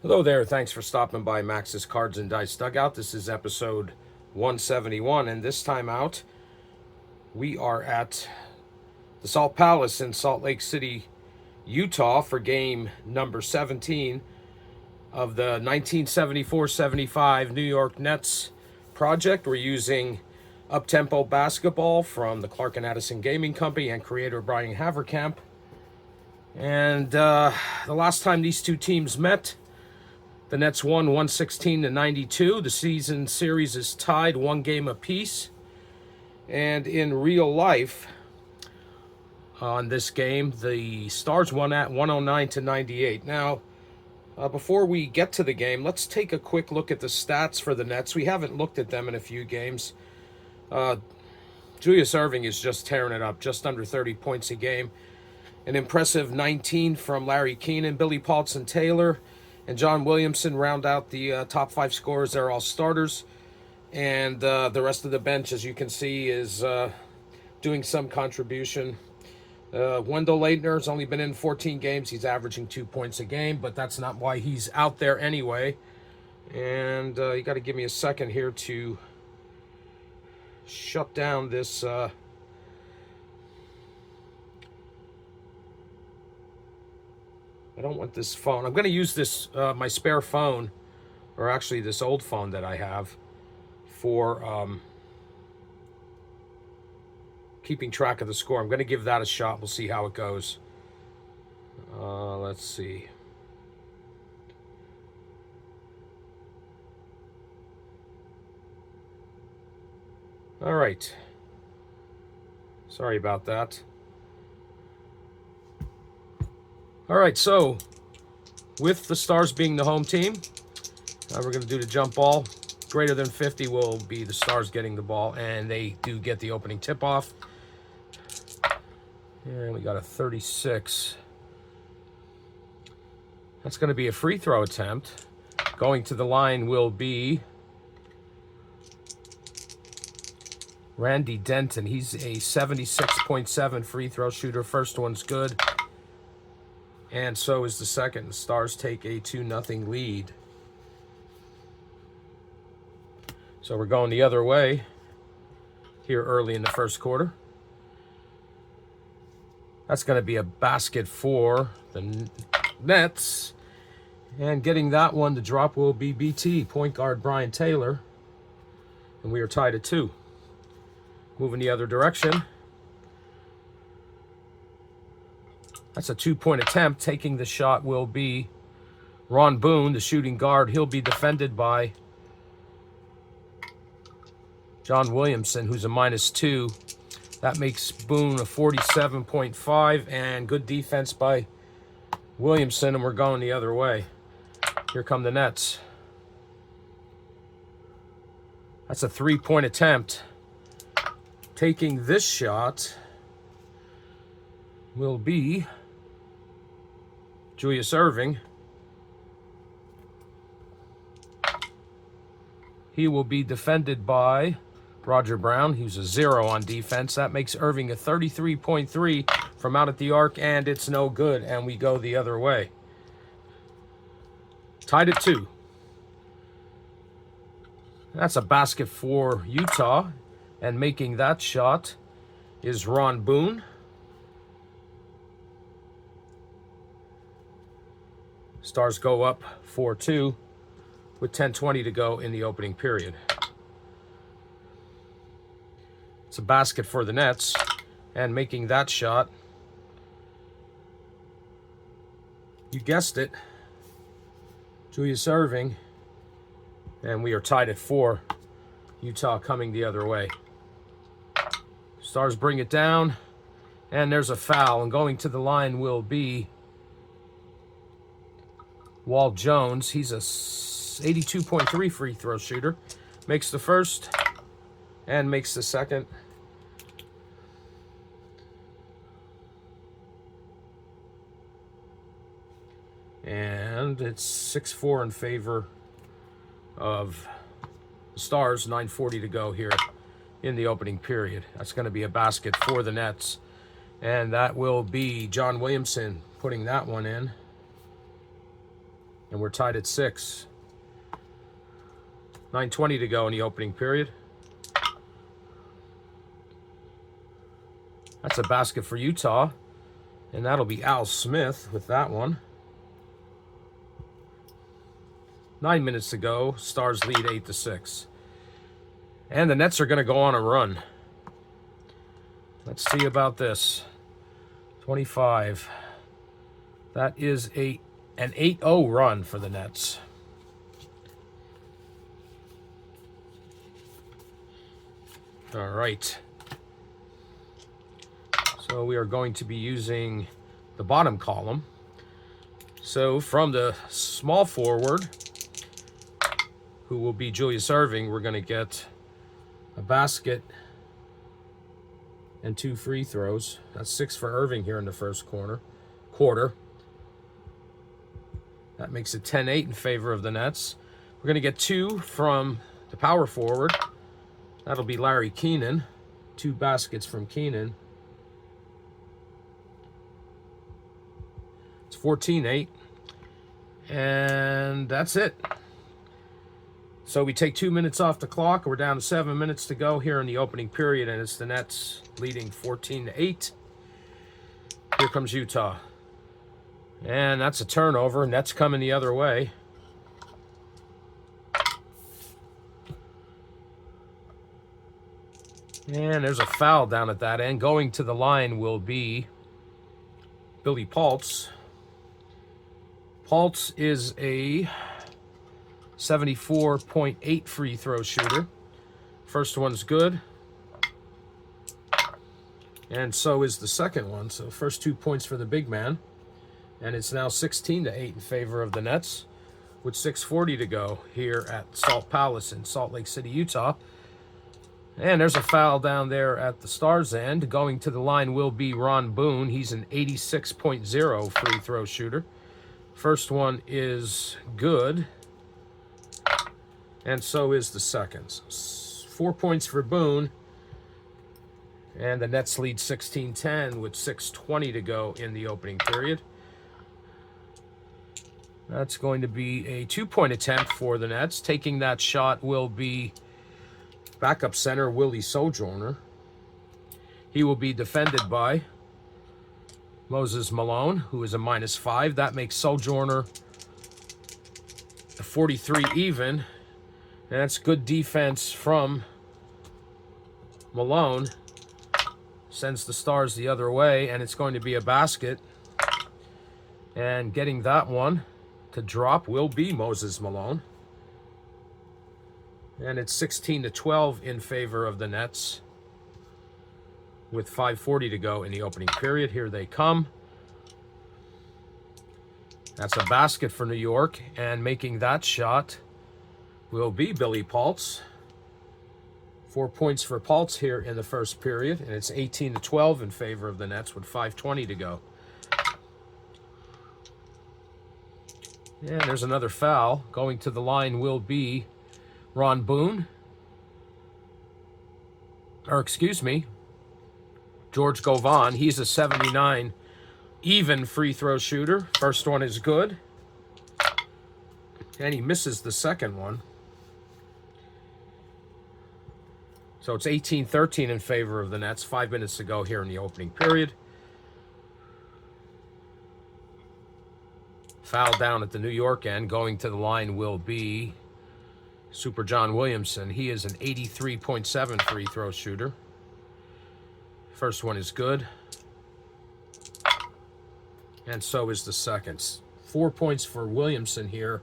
Hello there, thanks for stopping by Max's Cards and Dice Dugout. This is episode 171, and this time out, we are at the Salt Palace in Salt Lake City, Utah for game number 17 of the 1974-75 New York Nets project. We're using Uptempo basketball from the Clark and Addison Gaming Company and creator Brian Haverkamp. And the last time these two teams met, the Nets won 116-92. The season series is tied one game apiece. And in real life, on this game, the Stars won at 109-98. Now, before we get to the game, let's take a quick look at the stats for the Nets. We haven't looked at them in a few games. Julius Erving is just tearing it up, just under 30 points a game. An impressive 19 from Larry Keenan, Billy Paultz and Taylor, and John Williamson round out the top five scorers. They're all starters. And the rest of the bench, as you can see, is doing some contribution. Wendell Leitner's only been in 14 games. He's averaging 2 points a game, but that's not why he's out there anyway. And you got to give me a second here to shut down this... I don't want this phone. I'm going to use this, my spare phone, or actually this old phone that I have, for keeping track of the score. I'm going to give that a shot. We'll see how it goes. Let's see. All right. Sorry about that. All right, so with the Stars being the home team, we're going to do the jump ball. Greater than 50 will be the Stars getting the ball, and they do get the opening tip-off. And we got a 36. That's going to be a free throw attempt. Going to the line will be Randy Denton. He's a 76.7 free throw shooter. First one's good. And so is the second. The Stars take a 2-0 lead. So we're going the other way here early in the first quarter. That's going to be a basket for the Nets. And getting that one, the drop will be BT, point guard Brian Taylor. And we are tied at 2. Moving the other direction. That's a 2-point attempt. Taking the shot will be Ron Boone, the shooting guard. He'll be defended by John Williamson, who's a -2. That makes Boone a 47.5, and good defense by Williamson, and we're going the other way. Here come the Nets. That's a 3-point attempt. Taking this shot will be Julius Erving. He will be defended by Roger Brown, who's a 0 on defense. That makes Erving a 33.3 from out at the arc, and it's no good, and we go the other way. Tied at 2. That's a basket for Utah, and making that shot is Ron Boone. Stars go up 4-2 with 10:20 to go in the opening period. It's a basket for the Nets, and making that shot, you guessed it, Julius Erving, and we are tied at 4. Utah coming the other way. Stars bring it down, and there's a foul, and going to the line will be Walt Jones. He's a 82.3 free throw shooter. Makes the first and makes the second. And it's 6-4 in favor of the Stars. 9:40 to go here in the opening period. That's going to be a basket for the Nets. And that will be John Williamson putting that one in. And we're tied at 6. 9:20 to go in the opening period. That's a basket for Utah. And that'll be Al Smith with that one. 9 minutes to go. Stars lead 8-6. And the Nets are going to go on a run. Let's see about this. 25. That is an 8-0 run for the Nets. All right. So we are going to be using the bottom column. So from the small forward, who will be Julius Erving, we're going to get a basket and 2 free throws. That's 6 for Erving here in the first quarter. That makes it 10-8 in favor of the Nets. We're going to get 2 from the power forward. That'll be Larry Keenan. 2 baskets from Keenan. It's 14-8. And that's it. So we take 2 minutes off the clock. We're down to 7 minutes to go here in the opening period, and it's the Nets leading 14-8. Here comes Utah. And that's a turnover. Nets coming the other way. And there's a foul down at that end. Going to the line will be Billy Paultz. Paultz is a 74.8 free throw shooter. First one's good. And so is the second one. So first 2 points for the big man. And it's now 16-8 in favor of the Nets with 6:40 to go here at Salt Palace in Salt Lake City, Utah. And there's a foul down there at the Stars' end. Going to the line will be Ron Boone. He's an 86.0 free throw shooter. First one is good. And so is the second. 4 points for Boone. And the Nets lead 16-10 with 6:20 to go in the opening period. That's going to be a 2-point attempt for the Nets. Taking that shot will be backup center Willie Sojourner. He will be defended by Moses Malone, who is a -5. That makes Sojourner a 43 even. And that's good defense from Malone. Sends the Stars the other way, and it's going to be a basket. And getting that one to drop will be Moses Malone. And it's 16-12 in favor of the Nets with 5:40 to go in the opening period. Here they come. That's a basket for New York, and making that shot will be Billy Paultz. 4 points for Paultz here in the first period, and it's 18-12 in favor of the Nets with 5:20 to go. And there's another foul. Going to the line will be Ron Boone. Or excuse me, George Govan. He's a 79 even free throw shooter. First one is good. And he misses the second one. So it's 18-13 in favor of the Nets. 5 minutes to go here in the opening period. Foul down at the New York end. Going to the line will be Super John Williamson. He is an 83.7 free throw shooter. First one is good. And so is the second. 4 points for Williamson here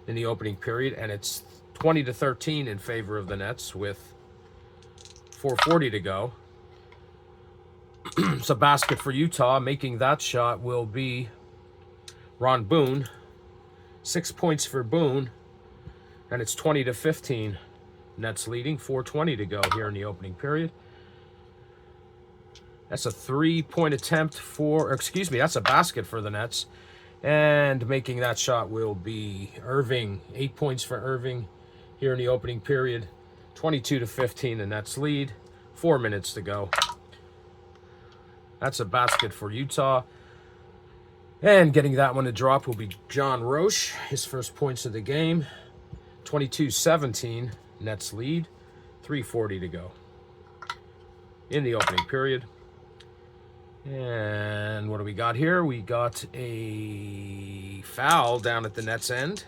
in the opening period. And it's 20-13 in favor of the Nets with 4:40 to go. It's a basket for Utah. Making that shot will be Ron Boone. 6 points for Boone. And it's 20-15. Nets leading. 4:20 to go here in the opening period. That's a 3-point attempt for, that's a basket for the Nets. And making that shot will be Erving. 8 points for Erving here in the opening period. 22-15, the Nets lead. 4 minutes to go. That's a basket for Utah. And getting that one to drop will be John Roche. His first points of the game. 22-17, Nets lead. 3:40 to go in the opening period. And what do we got here? We got a foul down at the Nets end.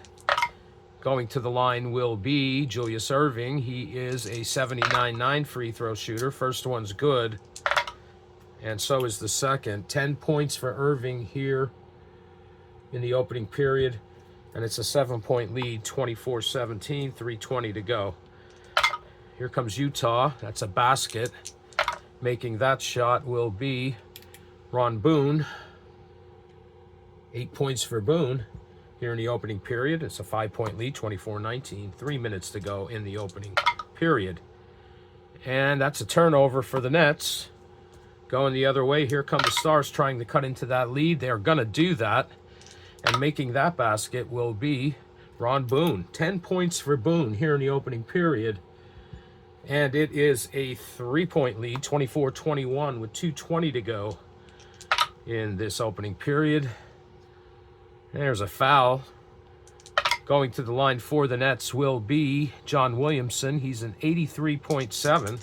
Going to the line will be Julius Erving. He is a 79-9 free throw shooter. First one's good. And so is the second. 10 points for Erving here in the opening period. And it's a 7-point lead, 24-17, 3:20 to go. Here comes Utah. That's a basket. Making that shot will be Ron Boone. 8 points for Boone here in the opening period. It's a 5-point lead, 24-19. 3 minutes to go in the opening period. And that's a turnover for the Nets. Going the other way, here come the Stars trying to cut into that lead. They're going to do that. And making that basket will be Ron Boone. 10 points for Boone here in the opening period. And it is a 3-point lead, 24-21 with 2:20 to go in this opening period. There's a foul. Going to the line for the Nets will be John Williamson. He's an 83.7.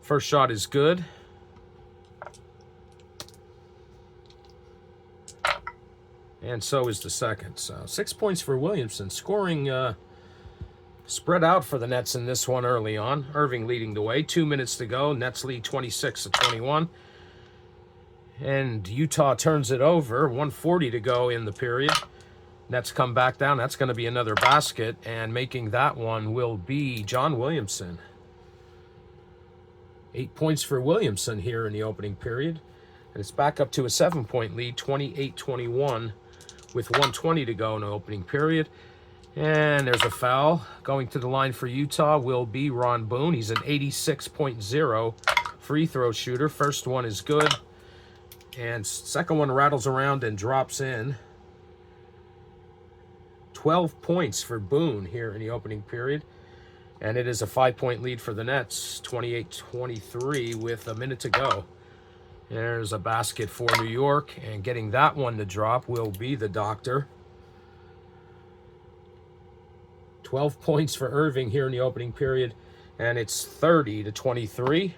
First shot is good. And so is the second. So 6 points for Williamson. Scoring spread out for the Nets in this one early on. Erving leading the way. 2 minutes to go. Nets lead 26-21. And Utah turns it over. 1:40 to go in the period. Nets come back down. That's going to be another basket. And making that one will be John Williamson. 8 points for Williamson here in the opening period. And it's back up to a 7-point lead, 28-21 with 1:20 to go in the opening period. And there's a foul. Going to the line for Utah will be Ron Boone. He's an 86.0 free throw shooter. First one is good. And second one rattles around and drops in. 12 points for Boone here in the opening period. And it is a 5-point lead for the Nets, 28-23 with a minute to go. There's a basket for New York, and getting that one to drop will be the Doctor. 12 points for Erving here in the opening period, and it's 30-23.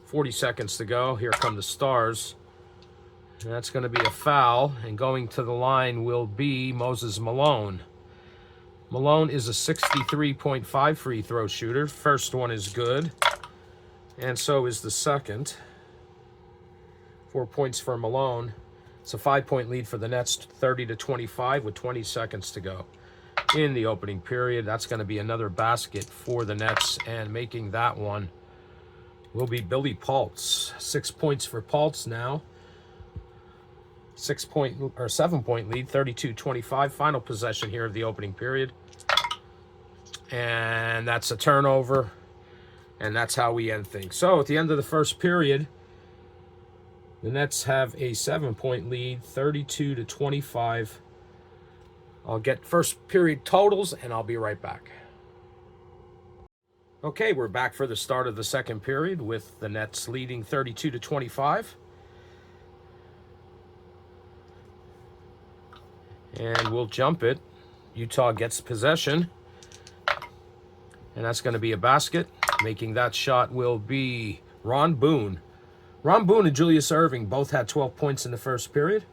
40 seconds to go. Here come the Stars. And that's going to be a foul, and going to the line will be Moses Malone. Malone is a 63.5 free throw shooter. First one is good, and so is the second. 4 points for Malone. It's a 5-point lead for the Nets, 30-25 with 20 seconds to go in the opening period. That's going to be another basket for the Nets, and making that one will be Billy Paultz. 6 points for Paultz now. 7-point lead, 32-25. Final possession here of the opening period. And that's a turnover. And that's how we end things. So at the end of the first period, the Nets have a 7-point lead, 32-25. I'll get first period totals, and I'll be right back. Okay, we're back for the start of the second period with the Nets leading 32-25. And we'll jump it. Utah gets possession. And that's going to be a basket. Making that shot will be Ron Boone. Ron Boone and Julius Erving both had 12 points in the first period.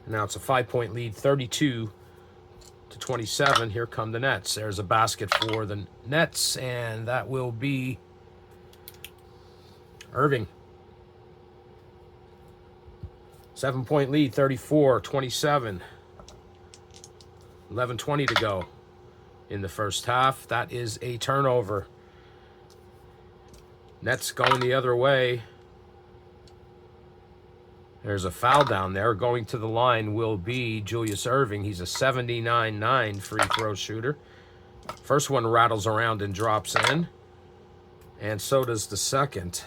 And now it's a 5-point lead, 32-27. Here come the Nets. There's a basket for the Nets, and that will be Erving. 7-point lead, 34-27. 11:20 to go in the first half. That is a turnover. Nets going the other way. There's a foul down there. Going to the line will be Julius Erving. He's a 79-9 free throw shooter. First one rattles around and drops in. And so does the second.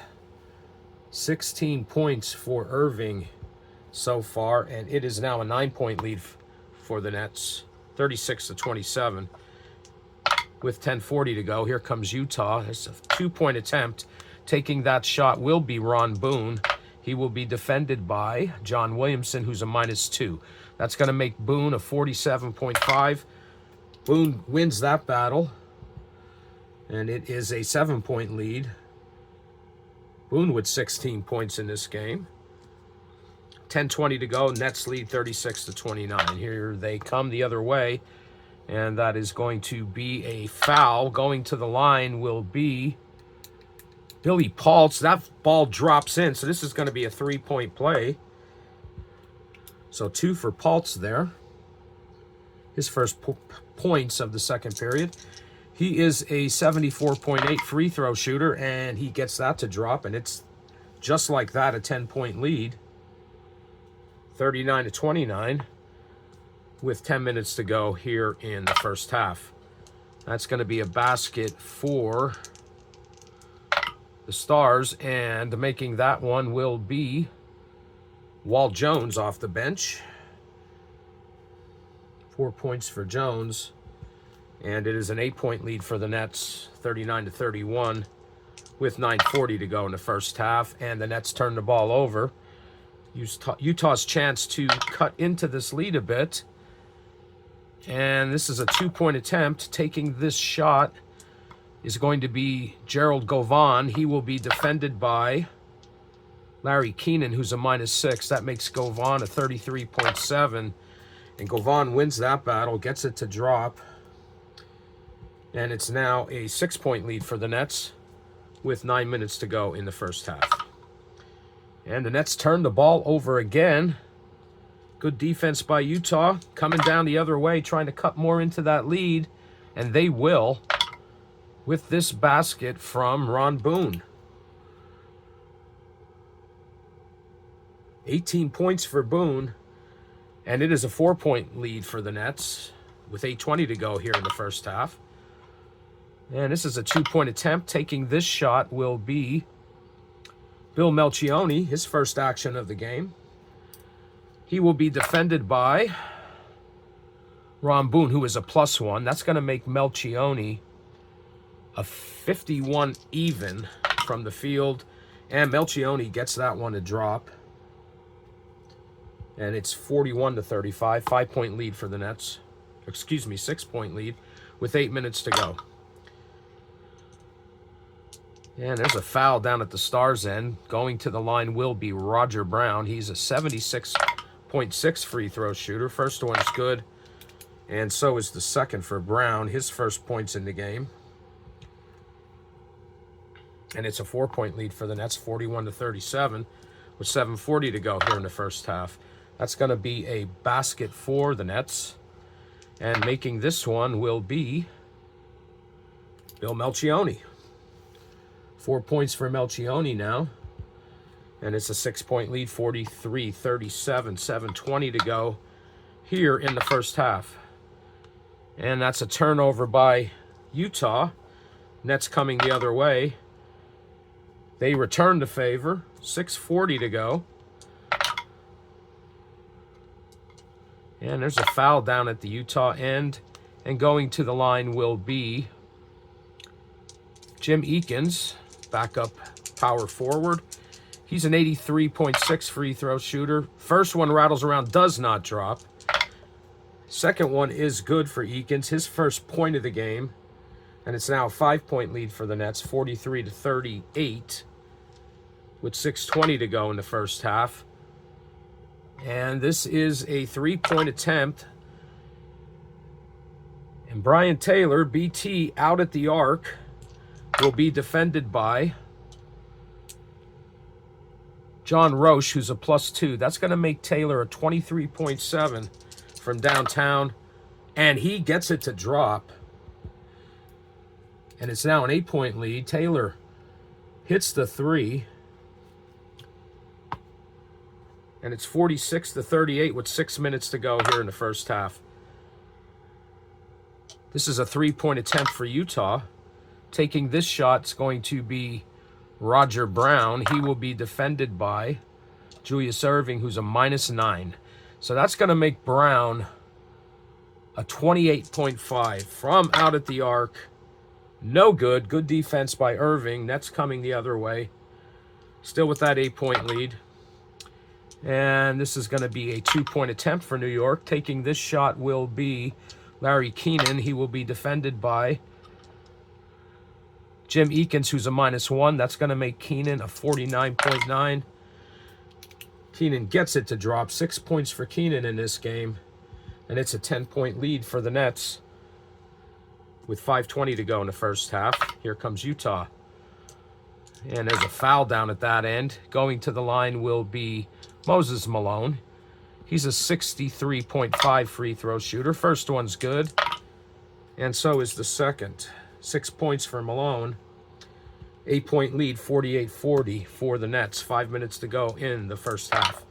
16 points for Erving so far, and it is now a 9-point lead for the Nets, 36-27. with 10:40 to go. Here comes Utah. It's a 2-point attempt. Taking that shot will be Ron Boone. He will be defended by John Williamson, who's a -2. That's going to make Boone a 47.5. Boone wins that battle, and it is a 7-point lead. Boone with 16 points in this game. 10:20 to go. Nets lead 36-29. Here they come the other way, and that is going to be a foul. Going to the line will be Billy Paultz. That ball drops in, so this is going to be a 3-point play. So 2 for Paultz there. His first points of the second period. He is a 74.8 free throw shooter, and he gets that to drop, and it's just like that, a 10-point lead. 39-29 with 10 minutes to go here in the first half. That's going to be a basket for the Stars, and making that one will be Walt Jones off the bench. 4 points for Jones, and it is an 8-point lead for the Nets, 39-31 with 9:40 to go in the first half, and the Nets turn the ball over. Utah's chance to cut into this lead a bit, and this is a 2-point attempt. Taking this shot is going to be Gerald Govan. He will be defended by Larry Keenan, who's a -6. That makes Govan a 33.7, and Govan wins that battle, gets it to drop, and it's now a 6-point lead for the Nets with 9 minutes to go in the first half. And the Nets turn the ball over again. Good defense by Utah, coming down the other way, trying to cut more into that lead, and they will with this basket from Ron Boone. 18 points for Boone, and it is a 4-point lead for the Nets with 8:20 to go here in the first half. And this is a 2-point attempt. Taking this shot will be Bill Melchione, his first action of the game. He will be defended by Ron Boone, who is a +1. That's going to make Melchione a 51 even from the field. And Melchione gets that one to drop. And it's 41-35. 5-point lead for the Nets. Excuse me, 6-point lead with 8 minutes to go. And there's a foul down at the Stars' end. Going to the line will be Roger Brown. He's a 76.6 free throw shooter. First one is good, and so is the second for Brown. His first points in the game. And it's a 4-point lead for the Nets, 41-37, with 7:40 to go here in the first half. That's going to be a basket for the Nets. And making this one will be Bill Melchione. 4 points for Melchione now. And it's a 6-point lead, 43-37, 7:20 to go here in the first half. And that's a turnover by Utah. Nets coming the other way. They return the favor, 6:40 to go. And there's a foul down at the Utah end. And going to the line will be Jim Eakins, backup power forward. He's an 83.6 free throw shooter. First one rattles around, does not drop. Second one is good for Eakins, his first point of the game. And it's now a 5-point lead for the Nets, 43-38, with 6:20 to go in the first half. And this is a 3-point attempt. And Brian Taylor, BT, out at the arc, will be defended by John Roche, who's a +2. That's going to make Taylor a 23.7 from downtown. And he gets it to drop. And it's now an 8-point lead. Taylor hits the 3. And it's 46-38 with 6 minutes to go here in the first half. This is a 3-point attempt for Utah. Taking this shot is going to be Roger Brown. He will be defended by Julius Erving, who's a -9. So that's going to make Brown a 28.5 from out at the arc. No good. Good defense by Irving. Nets coming the other way. Still with that 8-point lead. And this is going to be a 2-point attempt for New York. Taking this shot will be Larry Keenan. He will be defended by Jim Eakins, who's a -1. That's going to make Keenan a 49.9. Keenan gets it to drop. 6 points for Keenan in this game. And it's a 10-point lead for the Nets with 5:20 to go in the first half. Here comes Utah. And there's a foul down at that end. Going to the line will be Moses Malone. He's a 63.5 free throw shooter. First one's good. And so is the second. 6 points for Malone. 8-point lead, 48-40 for the Nets. 5 minutes to go in the first half.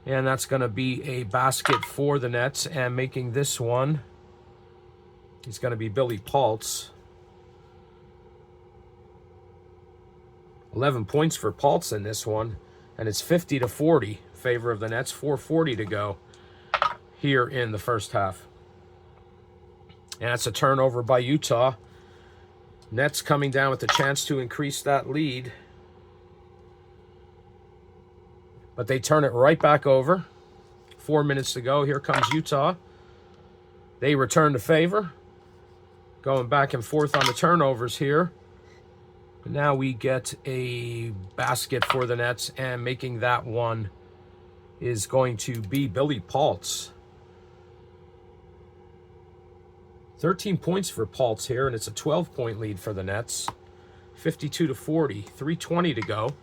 And that's going to be a basket for the Nets. And making this one, he's going to be Billy Paultz. 11 points for Paultz in this one. And it's 50-40 in favor of the Nets. 4:40 to go here in the first half. And that's a turnover by Utah. Nets coming down with a chance to increase that lead. But they turn it right back over. 4 minutes to go. Here comes Utah. They return the favor. Going back and forth on the turnovers here. But now we get a basket for the Nets, and making that one is going to be Billy Paultz. 13 points for Paultz here, and it's a 12-point lead for the Nets. 52-40, 3:20 to go.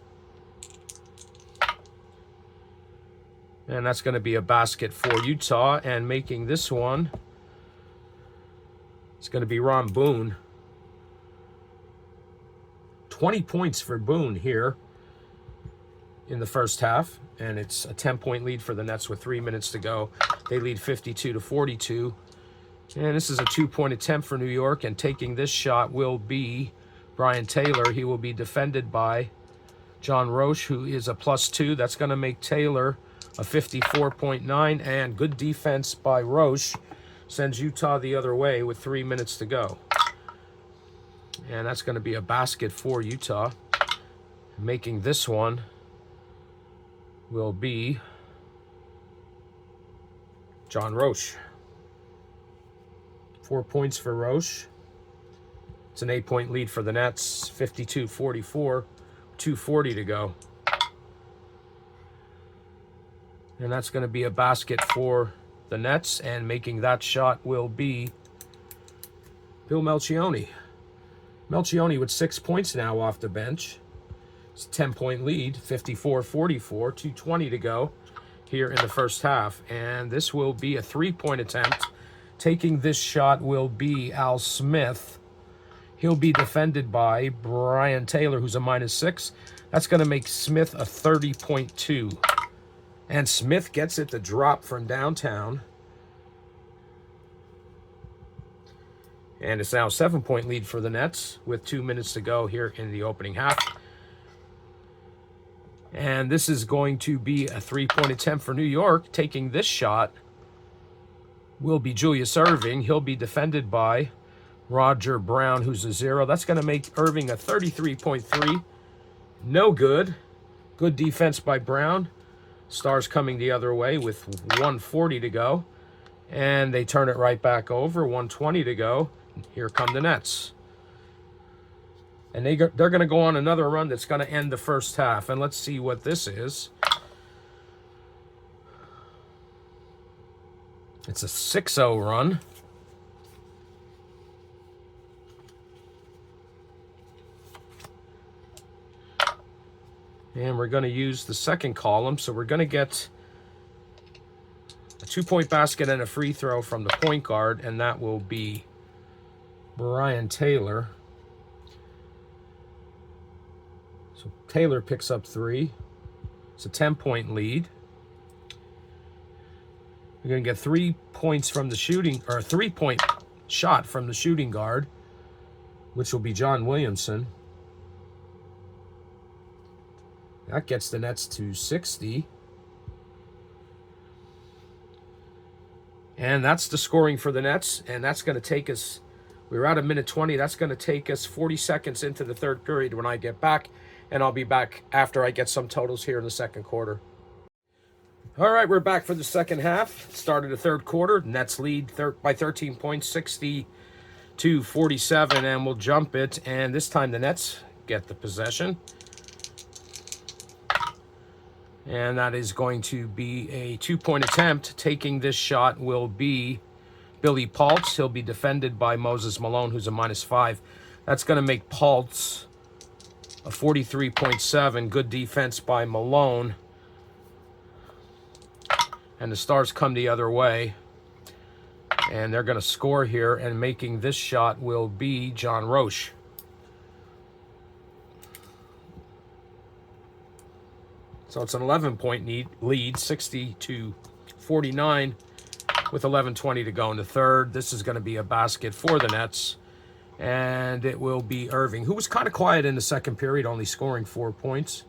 And that's going to be a basket for Utah, and making this one, it's going to be Ron Boone. 20 points for Boone here in the first half, and it's a 10-point lead for the Nets with 3 minutes to go. They lead 52-42. And this is a 2-point attempt for New York, and taking this shot will be Brian Taylor. He will be defended by John Roche, who is a +2. That's going to make Taylor a 54.9, and good defense by Roche sends Utah the other way with 3 minutes to go. And that's going to be a basket for Utah. Making this one will be John Roche. 4 points for Roche. It's an 8-point lead for the Nets. 52-44, 2:40 to go. And that's going to be a basket for the Nets. And making that shot will be Bill Melchioni. Melchioni with 6 points now off the bench. It's a 10-point lead, 54-44, 2:20 to go here in the first half. And this will be a 3-point attempt. Taking this shot will be Al Smith. He'll be defended by Brian Taylor, who's a -6. That's going to make Smith a 30.2. And Smith gets it to drop from downtown. And it's now a 7-point lead for the Nets with 2 minutes to go here in the opening half. And this is going to be a 3-point attempt for New York. Taking this shot will be Julius Irving. He'll be defended by Roger Brown, who's a 0. That's going to make Irving a 33.3. No good. Good defense by Brown. Stars coming the other way with 1:40 to go. And they turn it right back over. 1:20 to go. Here come the Nets. And they're going to go on another run that's going to end the first half. And let's see what this is. It's a 6-0 run. And we're going to use the second column. So we're going to get a 2-point basket and a free throw from the point guard. And that will be Brian Taylor. So Taylor picks up 3. It's a 10-point lead. We're going to get 3 points from the shooting, or a 3-point shot from the shooting guard, which will be John Williamson. That gets the Nets to 60. And that's the scoring for the Nets. And that's going to take us, we're at a minute 20. That's going to take us 40 seconds into the third period when I get back. And I'll be back after I get some totals here in the second quarter. All right, we're back for the second half. Started the third quarter. Nets lead by 13 points, 60-47. And we'll jump it. And this time the Nets get the possession. And that is going to be a 2-point attempt. Taking this shot will be Billy Paultz. He'll be defended by Moses Malone, who's a -5. That's going to make Paultz a 43.7. Good defense by Malone. And the Stars come the other way. And they're going to score here. And making this shot will be John Roche. So it's an 11-point lead, 60-49, with 11:20 to go in the third. This is going to be a basket for the Nets, and it will be Irving, who was kind of quiet in the second period, only scoring 4 points.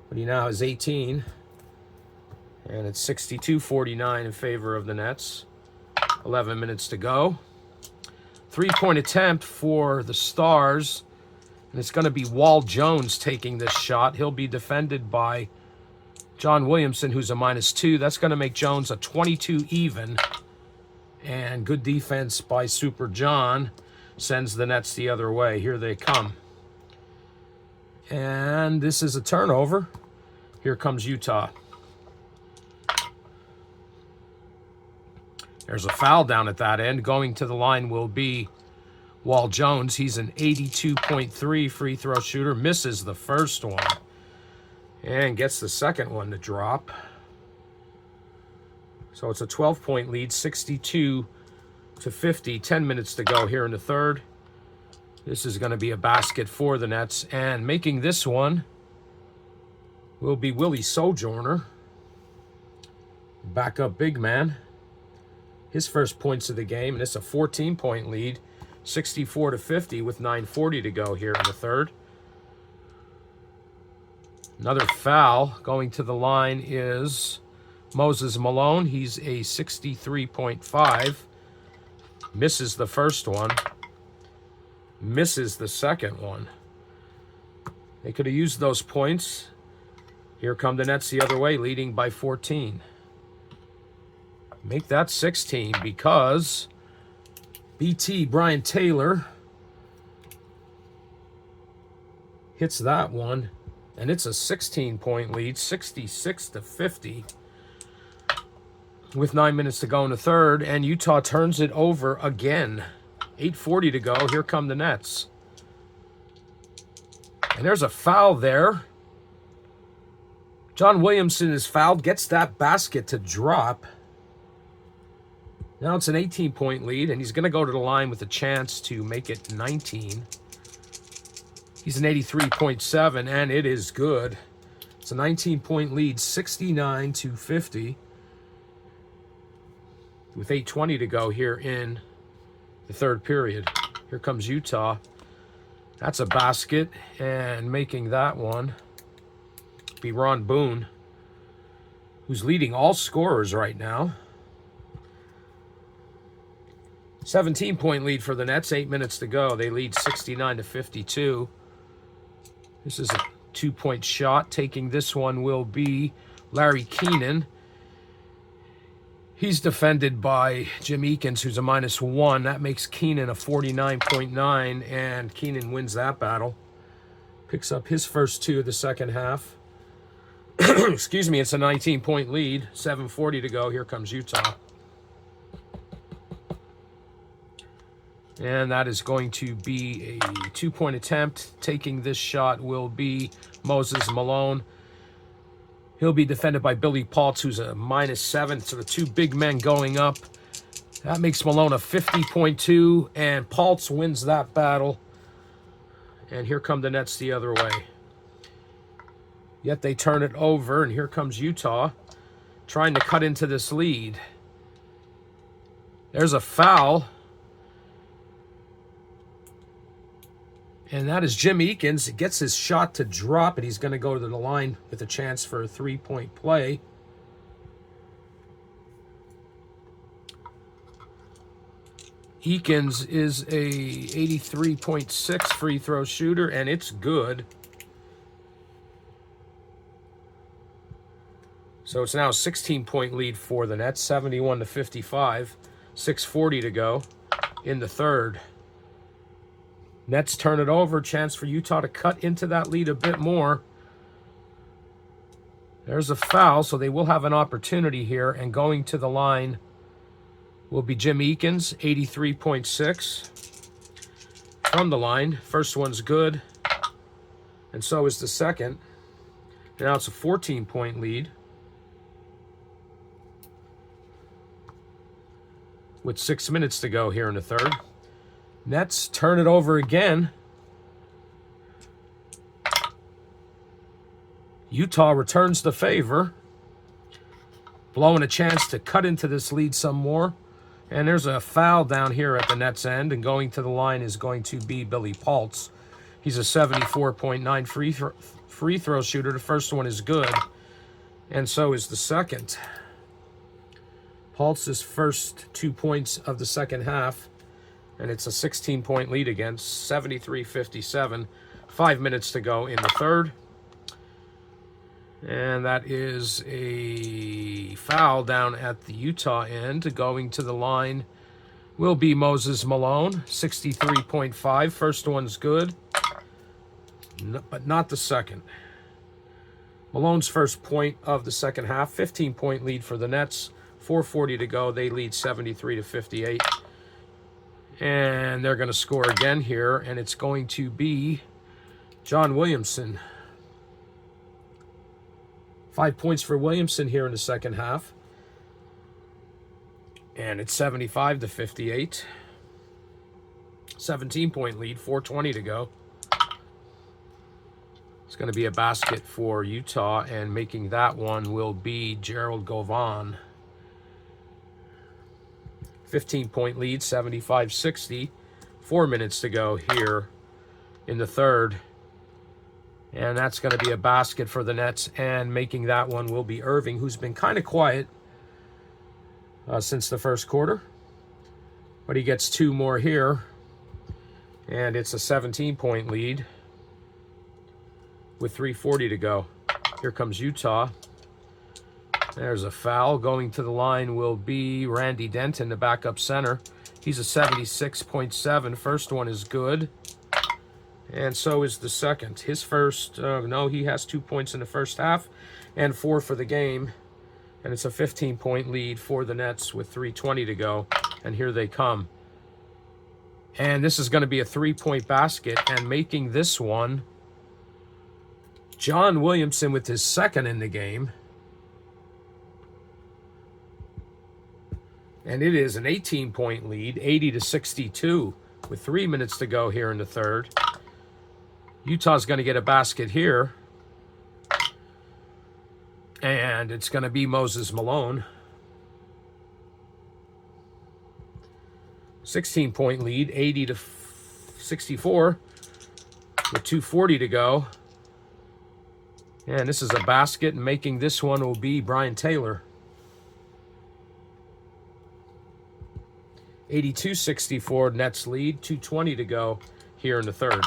But he now has 18, and it's 62-49 in favor of the Nets. 11 minutes to go. 3-point attempt for the Stars. And it's going to be Wall Jones taking this shot. He'll be defended by John Williamson, who's a -2. That's going to make Jones a 22 even. And good defense by Super John sends the Nets the other way. Here they come. And this is a turnover. Here comes Utah. There's a foul down at that end. Going to the line will be Wall Jones. He's an 82.3 free throw shooter. Misses the first one. And gets the second one to drop. So it's a 12-point lead, 62-50. 10 minutes to go here in the third. This is going to be a basket for the Nets. And making this one will be Willie Sojourner. Backup big man. His first points of the game. And it's a 14-point lead. 64-50 with 9:40 to go here in the third. Another foul. Going to the line is Moses Malone. He's a 63.5. Misses the first one. Misses the second one. They could have used those points. Here come the Nets the other way, leading by 14. Make that 16 because BT Brian Taylor hits that one, and it's a 16-point lead, 66-50, with 9 minutes to go in the third, and Utah turns it over again. 8:40 to go. Here come the Nets. And there's a foul there. John Williamson is fouled, gets that basket to drop. Now it's an 18-point lead, and he's going to go to the line with a chance to make it 19. He's an 83.7, and it is good. It's a 19-point lead, 69-50, with 8:20 to go here in the third period. Here comes Utah. That's a basket, and making that one be Ron Boone, who's leading all scorers right now. 17-point lead for the Nets, 8 minutes to go. They lead 69-52. This is a 2-point shot. Taking this one will be Larry Keenan. He's defended by Jim Eakins, who's a -1. That makes Keenan a 49.9, and Keenan wins that battle. Picks up his first two of the second half. Excuse me, it's a 19-point lead, 7:40 to go. Here comes Utah. And that is going to be a 2-point attempt. Taking this shot will be Moses Malone. He'll be defended by Billy Paultz, who's a -7. So the two big men going up. That makes Malone a 50.2, and Paultz wins that battle. And here come the Nets the other way. Yet they turn it over, and here comes Utah trying to cut into this lead. There's a foul. And that is Jim Eakins. He gets his shot to drop, and he's going to go to the line with a chance for a 3-point play. Eakins is a 83.6 free throw shooter, and it's good. So it's now a 16-point lead for the Nets, 71-55, 6:40 to go in the third. Nets turn it over, chance for Utah to cut into that lead a bit more. There's a foul, so they will have an opportunity here, and going to the line will be Jim Eakins, 83.6 from the line. First one's good, and so is the second. Now it's a 14-point lead with 6 minutes to go here in the third. Nets turn it over again. Utah returns the favor, blowing a chance to cut into this lead some more. And there's a foul down here at the Nets end, and going to the line is going to be Billy Paultz. He's a 74.9 free throw shooter. The first one is good, and so is the second. Paultz's first 2 points of the second half, and it's a 16-point lead again, 73-57. 5 minutes to go in the third. And that is a foul down at the Utah end. Going to the line will be Moses Malone, 63.5. First one's good, but not the second. Malone's first point of the second half, 15-point lead for the Nets. 4:40 to go. They lead 73-58. And they're going to score again here, and it's going to be John Williamson. 5 points for Williamson here in the second half. And it's 75-58. 17-point lead, 4:20 to go. It's going to be a basket for Utah, and making that one will be Gerald Govan. 15-point lead, 75-60. 4 minutes to go here in the third. And that's going to be a basket for the Nets, and making that one will be Irving, who's been kind of quiet since the first quarter. But he gets 2 more here, and it's a 17-point lead with 3:40 to go. Here comes Utah. There's a foul. Going to the line will be Randy Denton, the backup center. He's a 76.7. First one is good, and so is the second. His first, he has 2 points in the first half and 4 for the game. And it's a 15-point lead for the Nets with 3:20 to go. And here they come. And this is going to be a 3-point basket, and making this one, John Williamson with his second in the game. And it is an 18-point lead, 80-62, with 3 minutes to go here in the third. Utah's going to get a basket here. And it's going to be Moses Malone. 16-point lead, 80-64, with 2:40 to go. And this is a basket, and making this one will be Brian Taylor. 82-64 Nets lead, 2:20 to go here in the third.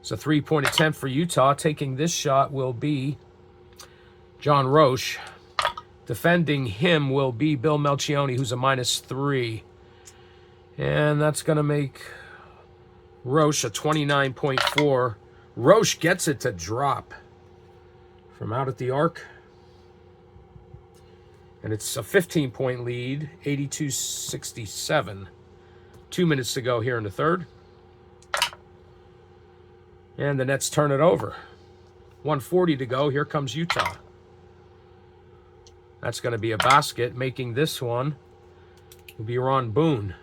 It's a 3-point attempt for Utah. Taking this shot will be John Roche. Defending him will be Bill Melchioni, who's a -3. And that's going to make Roche a 29.4. Roche gets it to drop from out at the arc. And it's a 15-point lead, 82-67. 2 minutes to go here in the third. And the Nets turn it over. 1:40 to go. Here comes Utah. That's going to be a basket. Making this one will be Ron Boone.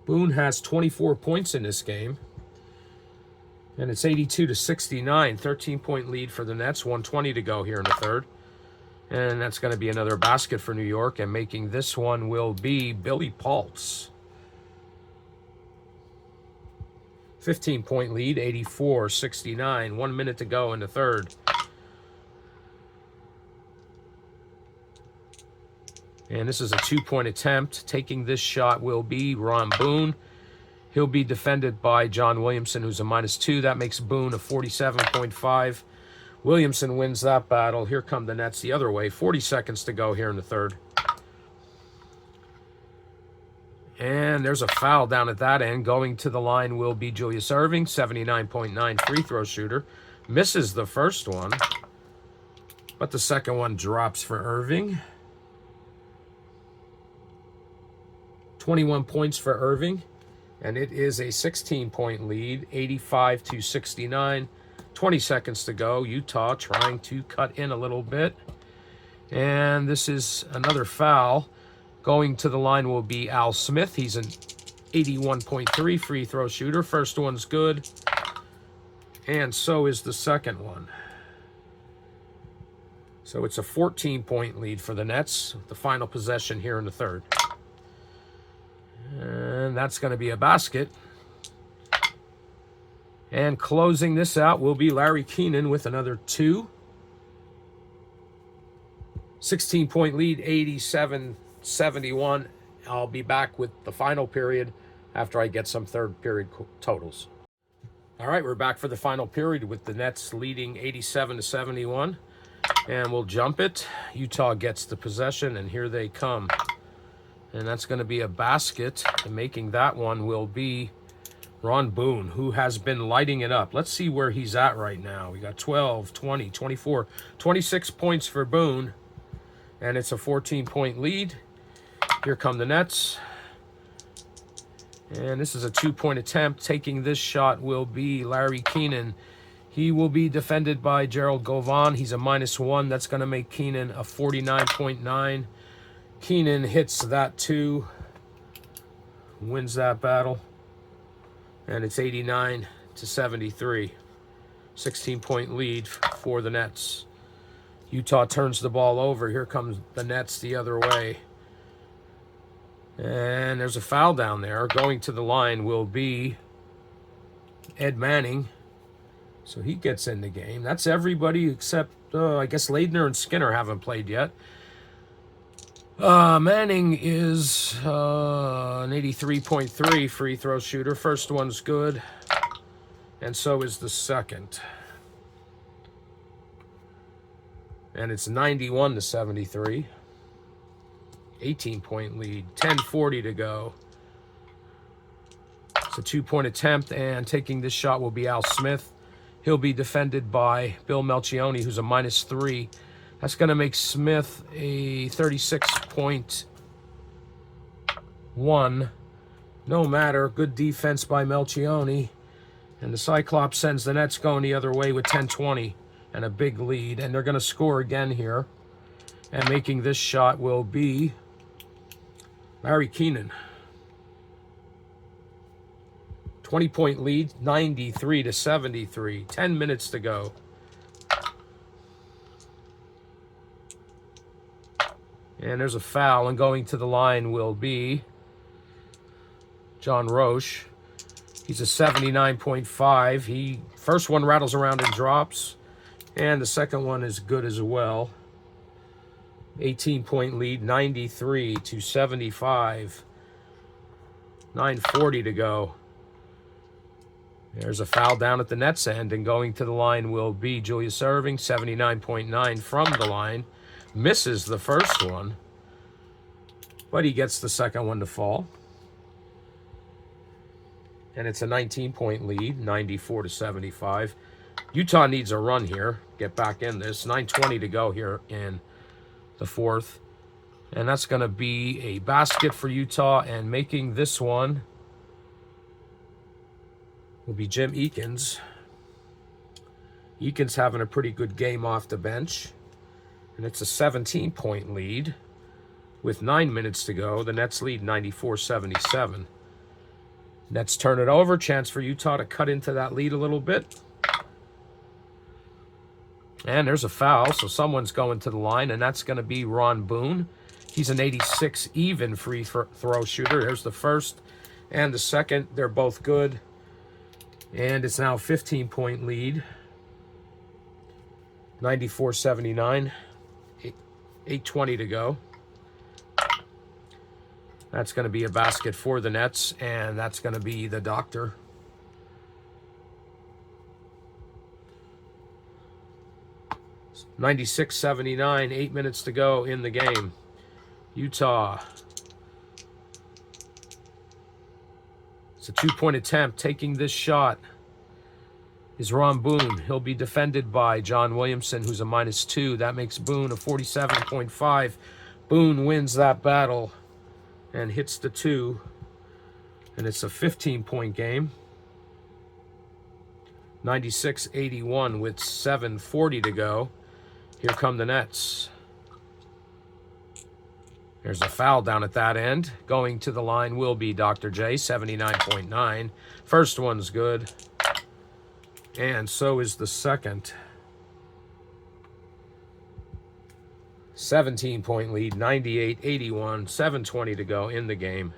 Boone has 24 points in this game. And it's 82-69, 13-point lead for the Nets, 1:20 to go here in the third. And that's going to be another basket for New York, and making this one will be Billy Paultz. 15-point lead, 84-69, 1 minute to go in the third. And this is a 2-point attempt. Taking this shot will be Ron Boone. He'll be defended by John Williamson, who's a -2. That makes Boone a 47.5. Williamson wins that battle. Here come the nets the other way. 40 seconds to go here in the third. And there's a foul down at that end. Going to the line will be Julius Erving, 79.9 free throw shooter. Misses the first one, but the second one drops for Erving. 21 points for Erving, and it is a 16-point lead, 85-69. 20 seconds to go. Utah trying to cut in a little bit. And this is another foul. Going to the line will be Al Smith. He's an 81.3 free throw shooter. First one's good, and so is the second one. So it's a 14-point lead for the Nets. The final possession here in the third. And that's going to be a basket. And closing this out will be Larry Keenan with another 2. 16-point lead, 87-71. I'll be back with the final period after I get some third period totals. All right, we're back for the final period with the Nets leading 87-71. And we'll jump it. Utah gets the possession, and here they come. And that's going to be a basket. And making that one will be Ron Boone, who has been lighting it up. Let's see where he's at right now. We got 12, 20, 24, 26 points for Boone. And it's a 14-point lead. Here come the Nets. And this is a 2-point attempt. Taking this shot will be Larry Keenan. He will be defended by Gerald Govan. He's a -1. That's going to make Keenan a 49.9. Keenan hits that 2. Wins that battle. And it's 89-73. 16-point lead for the Nets. Utah turns the ball over. Here comes the Nets the other way. And there's a foul down there. Going to the line will be Ed Manning. So he gets in the game. That's everybody except, I guess, Leidner and Skinner haven't played yet. Manning is an 83.3 free throw shooter. First one's good, and so is the second. And it's 91-73. 18-point lead, 10:40 to go. It's a 2-point attempt, and taking this shot will be Al Smith. He'll be defended by Bill Melchioni, who's a -3. That's going to make Smith a 36.1. No matter. Good defense by Melchioni. And the Cyclops sends the Nets going the other way with 10:20 and a big lead. And they're going to score again here. And making this shot will be Larry Keenan. 20-point lead, 93-73. 10 minutes to go. And there's a foul, and going to the line will be John Roche. He's a 79.5. He first one rattles around and drops, and the second one is good as well. 18-point lead, 93-75. 9:40 to go. There's a foul down at the Nets end, and going to the line will be Julius Erving, 79.9 from the line. Misses the first one, but he gets the second one to fall. And it's a 19-point lead, 94-75. Utah needs a run here, get back in this. 9:20 to go here in the fourth. And that's going to be a basket for Utah, and making this one will be Jim Eakins. Eakins having a pretty good game off the bench. And it's a 17-point lead with 9 minutes to go. The Nets lead 94-77. Nets turn it over. Chance for Utah to cut into that lead a little bit. And there's a foul, so someone's going to the line, and that's going to be Ron Boone. He's an 86 even free throw shooter. There's the first and the second. They're both good. And it's now a 15-point lead. 94-79. 8:20 to go. That's going to be a basket for the Nets, and that's going to be the doctor. $96-79, 8 minutes to go in the game. Utah. It's a two-point attempt. Taking this shot is Ron Boone. He'll be defended by John Williamson, who's a -2. That makes Boone a 47.5. Boone wins that battle and hits the 2. And it's a 15-point game. 96-81 with 7:40 to go. Here come the Nets. There's a foul down at that end. Going to the line will be Dr. J, 79.9. First one's good. And so is the second. 17-point lead, 98-81, 7:20 to go in the game.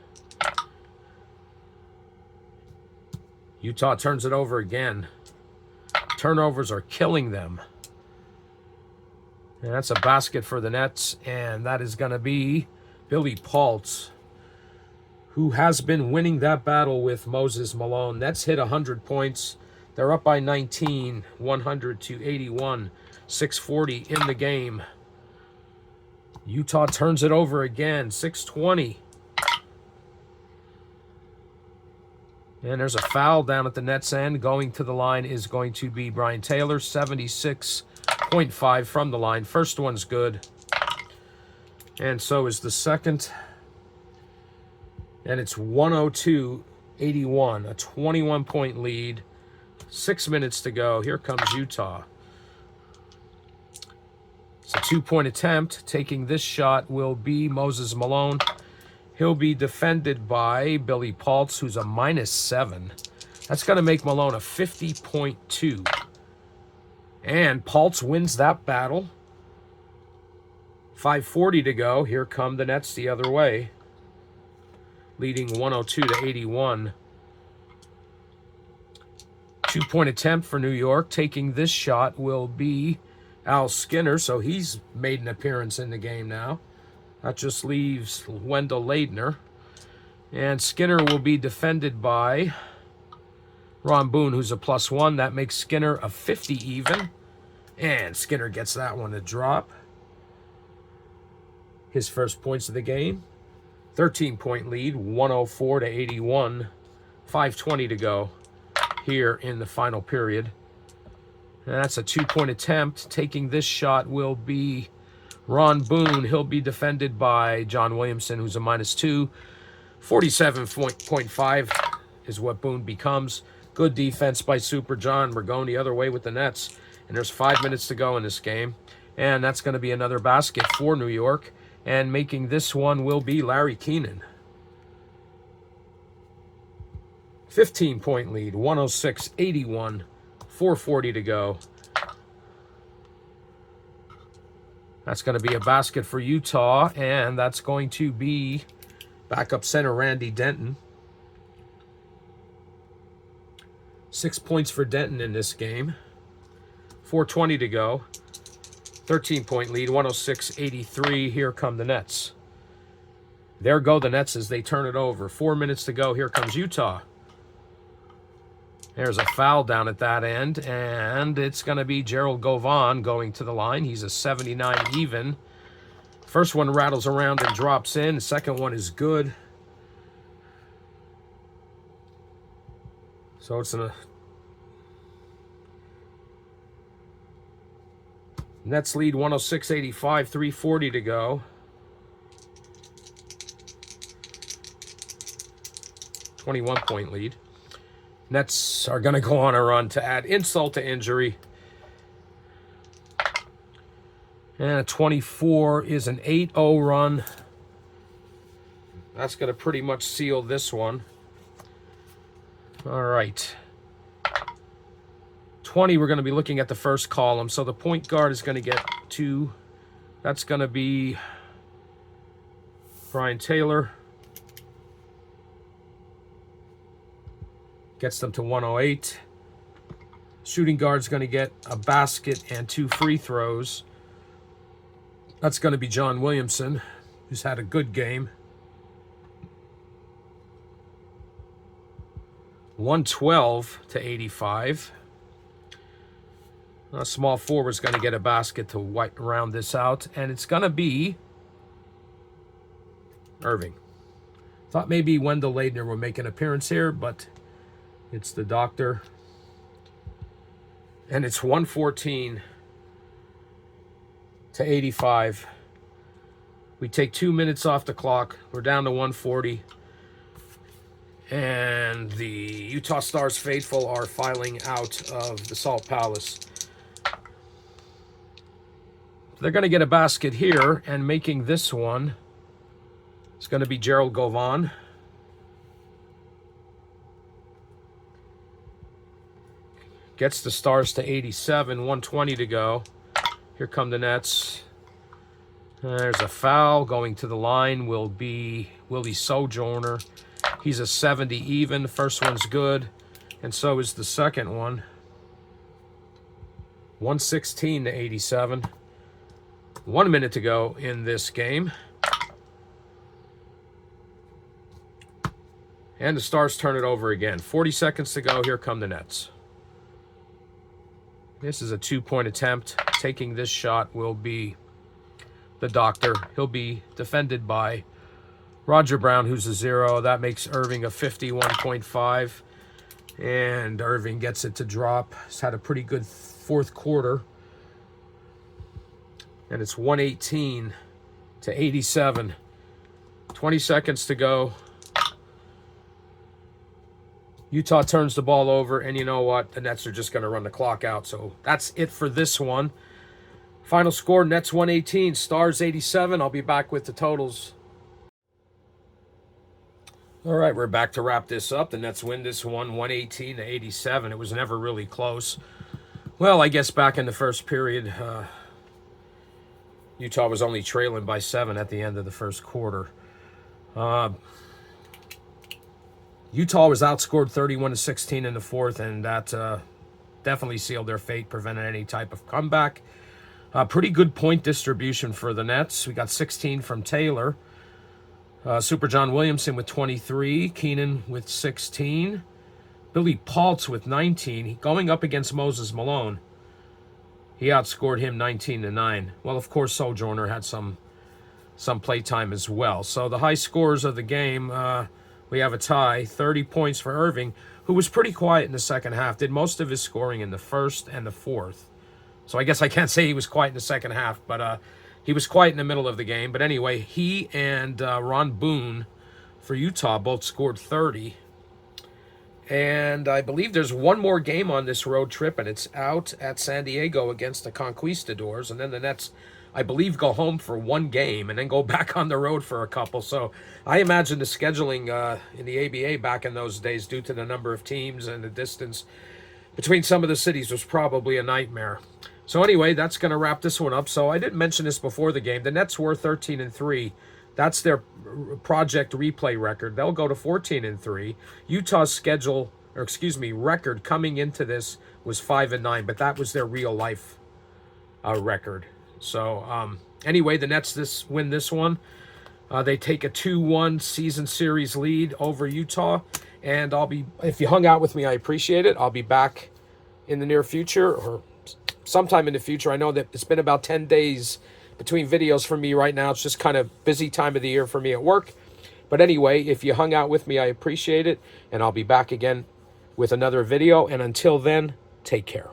Utah turns it over again. Turnovers are killing them. And that's a basket for the Nets, and that is going to be Billy Paultz, who has been winning that battle with Moses Malone. Nets hit 100 points. They're up by 19, 100-81, 6:40 in the game. Utah turns it over again, 6:20. And there's a foul down at the Nets end. Going to the line is going to be Brian Taylor, 76.5 from the line. First one's good. And so is the second. And it's 102-81, a 21-point lead. 6 minutes to go. Here comes Utah. It's a two-point attempt. Taking this shot will be Moses Malone. He'll be defended by Billy Paultz, who's a -7. That's going to make Malone a 50.2. And Paultz wins that battle. 5:40 to go. Here come the Nets the other way, leading 102-81. Two-point attempt for New York. Taking this shot will be Al Skinner, so he's made an appearance in the game now. That just leaves Wendell Ladner. And Skinner will be defended by Ron Boone, who's a +1. That makes Skinner a 50 even. And Skinner gets that one to drop. His first points of the game. 13-point lead, 104-81. 5:20 to go here in the final period. And that's a two-point attempt. Taking this shot will be Ron Boone. He'll be defended by John Williamson, who's a -2. 47.5 is what Boone becomes. Good defense by Super John. We're going the other way with the Nets. And there's 5 minutes to go in this game. And that's going to be another basket for New York. And making this one will be Larry Keenan. 15-point lead, 106-81, 4:40 to go. That's going to be a basket for Utah, and that's going to be backup center Randy Denton. 6 points for Denton in this game. 4:20 to go. 13-point lead, 106-83. Here come the Nets. There go the Nets as they turn it over. 4 minutes to go. Here comes Utah. There's a foul down at that end, and it's going to be Gerald Govan going to the line. He's a 79 even. First one rattles around and drops in. The second one is good. So it's a Nets lead 106-85, 3:40 to go. 21-point lead. Nets are going to go on a run to add insult to injury. And a 24 is an 8-0 run. That's going to pretty much seal this one. All right. 20, we're going to be looking at the first column. So the point guard is going to get 2. That's going to be Brian Taylor. Gets them to 108. Shooting guard's going to get a basket and 2 free throws. That's going to be John Williamson, who's had a good game. 112 to 85. A small forward's going to get a basket to round this out, and it's going to be Irving. Thought maybe Wendell Leitner will make an appearance here, but it's the doctor. And it's 114 to 85. We take 2 minutes off the clock. We're down to 140. And the Utah Stars faithful are filing out of the Salt Palace. They're going to get a basket here, and making this one is going to be Gerald Govan. Gets the Stars to 87, 120 to go. Here come the Nets. There's a foul. Going to the line will be Willie Sojourner. He's a 70 even. First one's good, and so is the second one. 116 to 87. 1 minute to go in this game. And the Stars turn it over again. 40 seconds to go. Here come the Nets. This is a 2-point attempt. Taking this shot will be the doctor. He'll be defended by Roger Brown, who's a 0. That makes Irving a 51.5. And Irving gets it to drop. He's had a pretty good fourth quarter. And it's 118 to 87. 20 seconds to go. Utah turns the ball over, and you know what? The Nets are just going to run the clock out. So that's it for this one. Final score, Nets 118, Stars 87. I'll be back with the totals. All right, we're back to wrap this up. The Nets win this one, 118 to 87. It was never really close. Well, I guess back in the first period, Utah was only trailing by 7 at the end of the first quarter. Utah was outscored 31 to 16 in the fourth, and that definitely sealed their fate, prevented any type of comeback. Pretty good point distribution for the Nets. We got 16 from Taylor. Super John Williamson with 23. Keenan with 16. Billy Paultz with 19. Going up against Moses Malone, he outscored him 19 to 9. Well, of course, Sojourner had some play time as well. So the high scores of the game, we have a tie. 30 points for Irving, who was pretty quiet in the second half. Did most of his scoring in the first and the fourth. So I guess I can't say he was quiet in the second half, but he was quiet in the middle of the game. But anyway, he and Ron Boone for Utah both scored 30. And I believe there's one more game on this road trip, and it's out at San Diego against the Conquistadors. And then the Nets, I believe, go home for one game and then go back on the road for a couple. So I imagine the scheduling in the ABA back in those days, due to the number of teams and the distance between some of the cities, was probably a nightmare. So anyway, that's going to wrap this one up. So I didn't mention this before the game. The Nets were 13-3. That's their project replay record. They'll go to 14-3. Utah's record coming into this was 5-9, but that was their real life record. So anyway, the Nets win this one. They take a 2-1 season series lead over Utah. And if you hung out with me, I appreciate it. I'll be back in the near future, or sometime in the future. I know that it's been about 10 days between videos for me right now. It's just kind of busy time of the year for me at work. But anyway, if you hung out with me, I appreciate it. And I'll be back again with another video. And until then, take care.